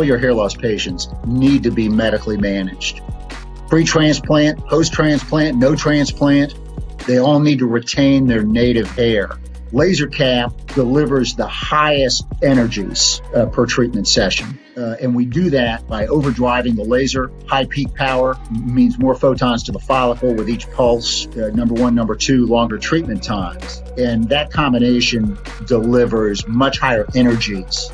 all your hair loss patients need to be medically managed. Pre-transplant, post-transplant, no transplant, they all need to retain their native hair. LaserCap delivers the highest energies per treatment session. And we do that by overdriving the laser. High peak power means more photons to the follicle with each pulse. Number one, number two, longer treatment times. And that combination delivers much higher energies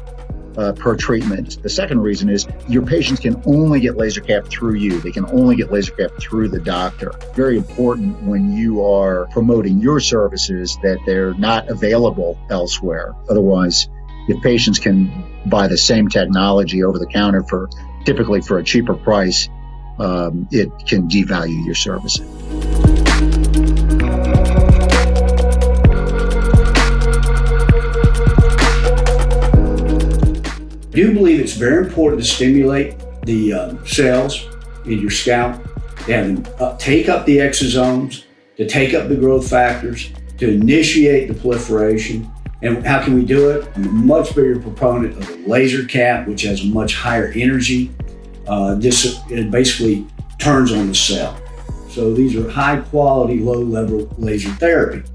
per treatment. The second reason is your patients can only get LaserCap through you. They can only get LaserCap through the doctor. Very important when you are promoting your services that they're not available elsewhere. Otherwise, if patients can buy the same technology over the counter typically for a cheaper price, it can devalue your services. I do believe it's very important to stimulate the cells in your scalp, to have them take up the exosomes, to take up the growth factors, to initiate the proliferation. And how can we do it? I'm a much bigger proponent of the LaserCap, which has a much higher energy. It basically turns on the cell. So these are high quality, low level laser therapy.